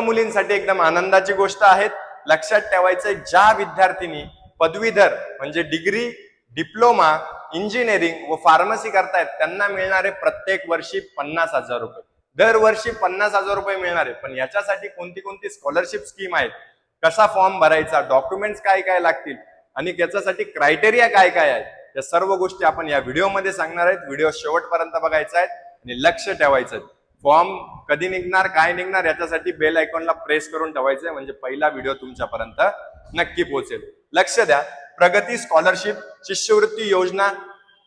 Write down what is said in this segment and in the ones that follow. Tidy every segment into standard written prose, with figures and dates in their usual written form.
मुलींसाठी एकदम आनंदाची गोष्ट आहे. लक्षात ठेवायचं, ज्या विद्यार्थिनी पदवीधर म्हणजे डिग्री, डिप्लोमा, इंजिनिअरिंग व फार्मसी करतायत त्यांना मिळणारे प्रत्येक वर्षी 50,000 रुपये, दरवर्षी 50,000 रुपये मिळणारे. पण याच्यासाठी कोणती कोणती स्कॉलरशिप स्कीम आहेत, कसा फॉर्म भरायचा, डॉक्युमेंट्स काय काय लागतील आणि त्याच्यासाठी क्रायटेरिया काय काय आहेत, या सर्व गोष्टी आपण या व्हिडिओमध्ये सांगणार आहेत. व्हिडिओ शेवटपर्यंत बघायचा आहे आणि लक्ष ठेवायचं आहे. फॉर्म कधी निघणार, काय निघणार, याच्यासाठी बेल आयकॉनला प्रेस करून ठेवायचंय, म्हणजे पहिला व्हिडिओ तुमच्यापर्यंत नक्की पोहोचेल. लक्ष द्या, प्रगती स्कॉलरशिप शिष्यवृत्ती योजना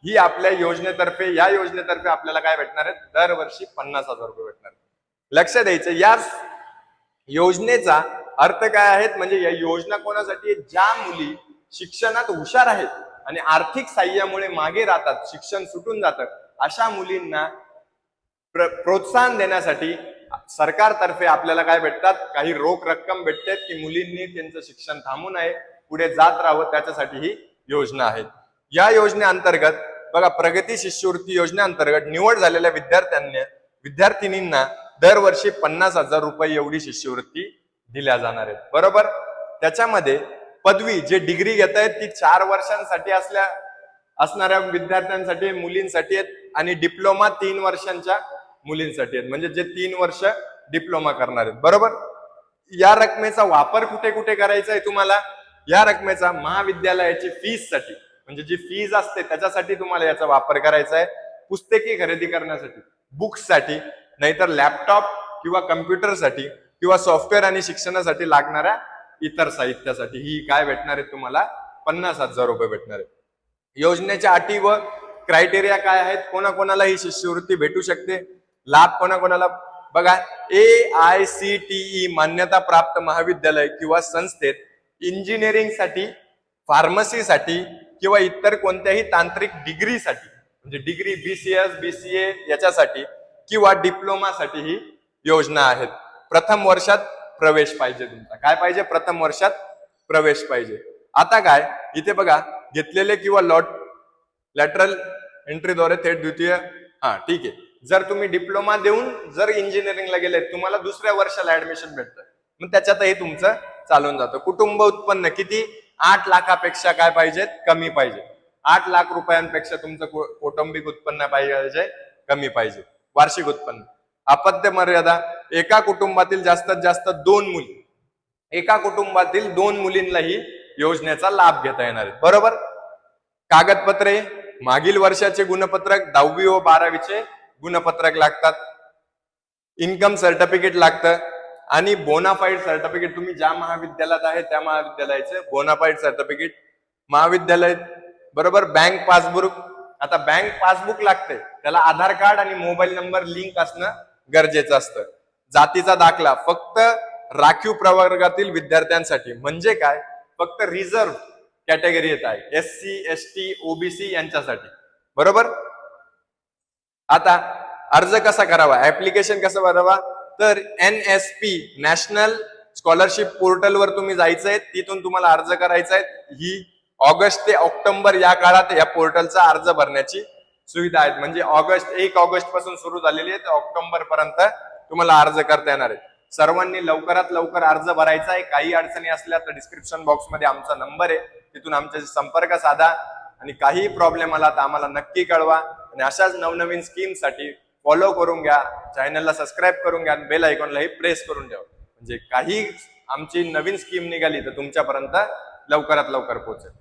ही आपल्या योजनेतर्फे, या योजनेतर्फे आपल्याला काय भेटणार आहे, दरवर्षी 50,000 रुपये भेटणार. लक्ष द्यायचं, या योजनेचा अर्थ काय आहे, म्हणजे या योजना कोणासाठी, ज्या मुली शिक्षणात हुशार आहेत आणि आर्थिक साह्यामुळे मागे राहतात, शिक्षण सुटून जातं, अशा मुलींना प्रोत्साहन देण्यासाठी सरकारतर्फे आपल्याला काय भेटतात, काही रोख रक्कम भेटते की मुलींनी त्यांचं शिक्षण थांबू नये, पुढे जात राहावं, त्याच्यासाठी ही योजना आहे. या योजनेअंतर्गत बघा, प्रगती शिष्यवृत्ती योजनेअंतर्गत निवड झालेल्या विद्यार्थिनींना दरवर्षी 50,000 रुपये एवढी शिष्यवृत्ती दिल्या जाणार आहेत. बरोबर. त्याच्यामध्ये पदवी जे डिग्री घेत आहेत ती 4 वर्षांसाठी असणाऱ्या विद्यार्थ्यांसाठी, मुलींसाठी आहेत, आणि डिप्लोमा 3 वर्षांच्या मुलींसाठी आहेत, म्हणजे जे 3 वर्ष डिप्लोमा करणार आहेत. बरोबर. या रकमेचा वापर कुठे कुठे करायचा आहे तुम्हाला, या रकमेचा महाविद्यालयाची फीस साठी, म्हणजे जी फीज असते त्याच्यासाठी तुम्हाला याचा वापर करायचा आहे. पुस्तके खरेदी करण्यासाठी, बुक्स साठी, नाहीतर लॅपटॉप किंवा कम्प्युटरसाठी किंवा सॉफ्टवेअर आणि शिक्षणासाठी लागणाऱ्या इतर साहित्यासाठी ही काय भेटणार आहे तुम्हाला, 50,000 रुपये भेटणार आहे. योजनेच्या अटी व क्रायटेरिया काय आहेत, कोणाकोणाला ही शिष्यवृत्ती भेटू शकते, लाभ कोणाकोणाला, बघा, AICTE मान्यता प्राप्त महाविद्यालय किंवा संस्थेत इंजिनिअरिंगसाठी, फार्मसीसाठी किंवा इतर कोणत्याही तांत्रिक डिग्रीसाठी, म्हणजे डिग्री BCS, BCA याच्यासाठी किंवा डिप्लोमासाठी ही योजना आहेत. प्रथम वर्षात प्रवेश पाहिजे तुमचा, काय पाहिजे, प्रथम वर्षात प्रवेश पाहिजे. आता काय, इथे बघा, घेतलेले किंवा लॅटरल एंट्रीद्वारे थेट द्वितीय, ठीक आहे. जर तुम्ही डिप्लोमा देऊन जर इंजिनिअरिंगला गेले, तुम्हाला दुसऱ्या वर्षाला ऍडमिशन भेटतं, मग त्याच्यातही तुमचं चालून जातं. कुटुंब उत्पन्न किती, 8 लाखापेक्षा काय पाहिजे, कमी पाहिजे. 8 लाख रुपयांपेक्षा तुमचं कौटुंबिक उत्पन्न पाहिजे, कमी पाहिजे. वार्षिक उत्पन्न. अपत्य मर्यादा, एका कुटुंबातील जास्तीत जास्त 2 मुली, एका कुटुंबातील 2 मुलींनाही योजनेचा लाभ घेता येणार आहे. बरोबर. कागदपत्रे, मागील वर्षाचे गुणपत्रक, 10वी व 12वीचे गुणपत्रक लागतात, इन्कम सर्टिफिकेट लागतं, आणि बोनाफाईड सर्टिफिकेट, तुम्ही ज्या महाविद्यालयात आहे त्या महाविद्यालयाचे बोनाफाईड सर्टिफिकेट, महाविद्यालय. बरोबर. बँक पासबुक, आता बँक पासबुक लागते, त्याला आधार कार्ड आणि मोबाईल नंबर लिंक असणं गरजेचं असतं. जातीचा दाखला फक्त राखीव प्रवर्गातील विद्यार्थ्यांसाठी, म्हणजे काय, फक्त रिझर्व कॅटेगरी येत आहे, SC, ST, OBC यांच्यासाठी. बरोबर. आता अर्ज कसा करावा, ऍप्लिकेशन कसं भरावा, तर NSP नॅशनल स्कॉलरशिप पोर्टलवर तुम्ही जायचंय, तिथून तुम्हाला अर्ज करायचा आहे. ही ऑगस्ट ते ऑक्टोबर या काळात या पोर्टलचा अर्ज भरण्याची सुविधा आहे, म्हणजे 1 ऑगस्ट पासून सुरू झालेली आहे, तर ऑक्टोबर पर्यंत तुम्हाला अर्ज करता येणार आहे. सर्वांनी लवकरात लवकर अर्ज भरायचा आहे. काही अडचणी असल्या तर डिस्क्रिप्शन बॉक्स मध्ये आमचा नंबर आहे, तिथून आमच्याशी संपर्क साधा, आणि काही प्रॉब्लेम आला तर आम्हाला नक्की कळवा. आणि अशाच नवनवीन स्कीमसाठी फॉलो करून घ्या, चॅनलला सबस्क्राईब करून घ्या, बेल आयकॉनलाही प्रेस करून ठेवा, म्हणजे काही आमची नवीन स्कीम निघाली तर तुमच्यापर्यंत लवकरात लवकर पोहोचेल.